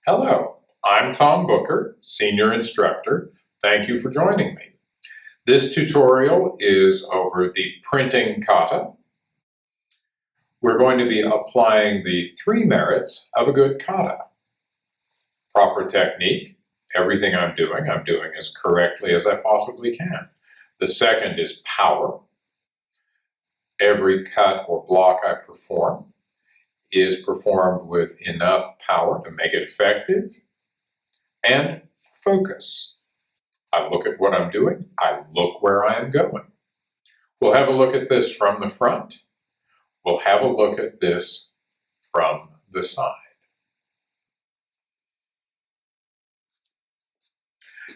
Hello, I'm Tom Booker, Senior Instructor. Thank you for joining me. This tutorial is over the printing kata. We're going to be applying the 3 merits of a good kata. Proper technique, everything I'm doing as correctly as I possibly can. The second is power. Every cut or block I perform is performed with enough power to make it effective. And focus. I look at what I'm doing, I look where I am going. We'll have a look at this from the front. We'll have a look at this from the side.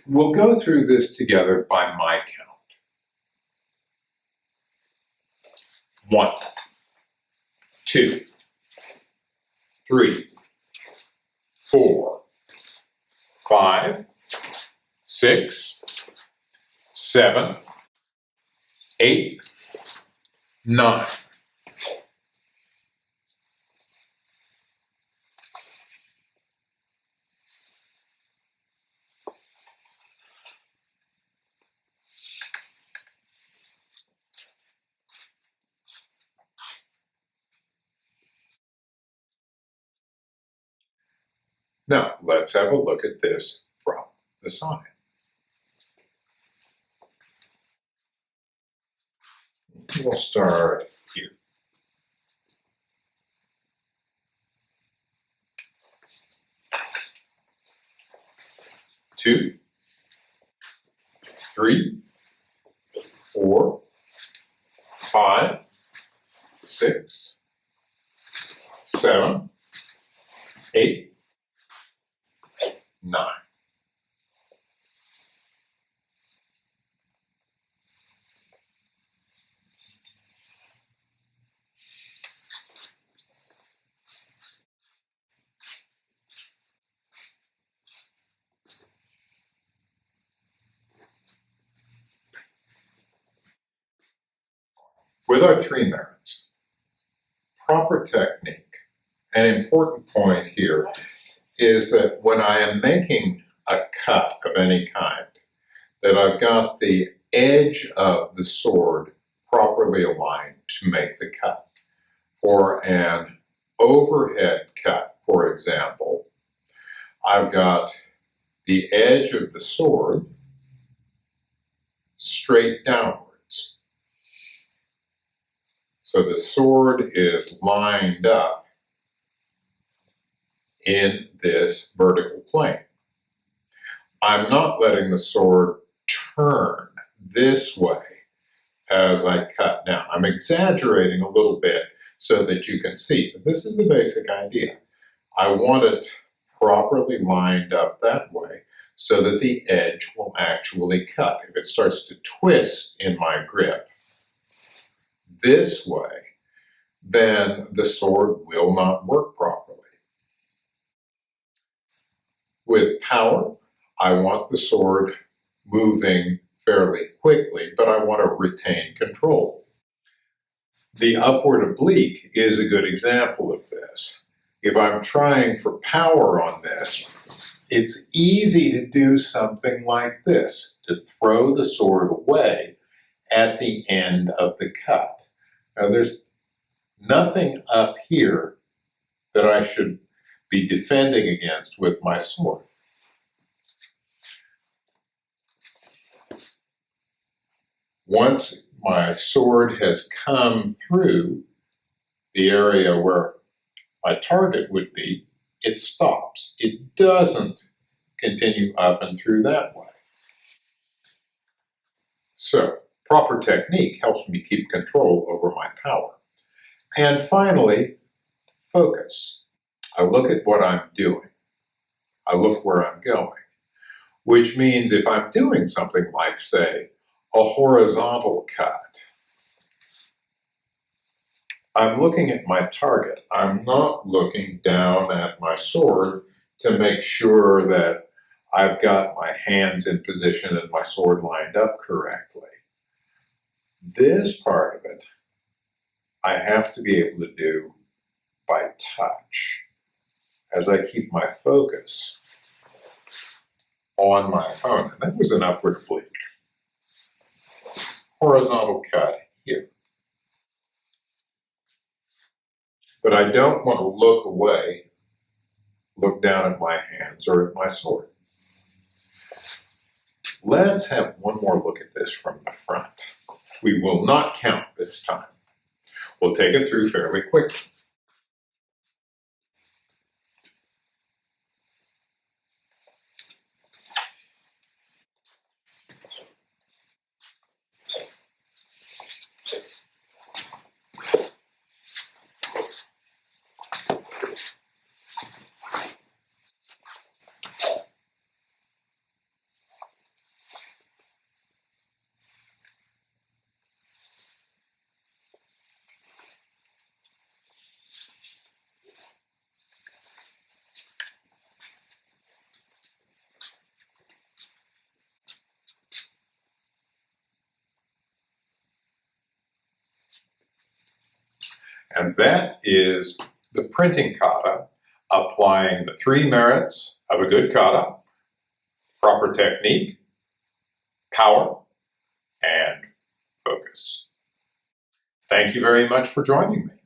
We'll go through this together by my count. 1, 2, 3, 4, 5, 6, 7, 8, 9. Now, let's have a look at this from the side. We'll start here. 2, 3, 4, 5, 6, 7, 8, 9. With our 3 merits, proper technique, an important point here is that when I am making a cut of any kind, that I've got the edge of the sword properly aligned to make the cut. For an overhead cut, for example, I've got the edge of the sword straight downwards. So the sword is lined up in this vertical plane. I'm not letting the sword turn this way as I cut down. I'm exaggerating a little bit so that you can see, but this is the basic idea. I want it properly lined up that way so that the edge will actually cut. If it starts to twist in my grip this way, then the sword will not work properly. With power, I want the sword moving fairly quickly, but I want to retain control. The upward oblique is a good example of this. If I'm trying for power on this, it's easy to do something like this, to throw the sword away at the end of the cut. Now there's nothing up here that I should be defending against with my sword. Once my sword has come through the area where my target would be, it stops. It doesn't continue up and through that way. So, proper technique helps me keep control over my power. And finally, focus. I look at what I'm doing. I look where I'm going, which means if I'm doing something like, say, a horizontal cut, I'm looking at my target. I'm not looking down at my sword to make sure that I've got my hands in position and my sword lined up correctly. This part of it, I have to be able to do by touch. as I keep my focus on my opponent. That was an upward oblique. Horizontal cut here. But I don't want to look away, look down at my hands or at my sword. Let's have one more look at this from the front. We will not count this time. We'll take it through fairly quickly. And that is the printing kata, applying the three merits of a good kata: proper technique, power, and focus. Thank you very much for joining me.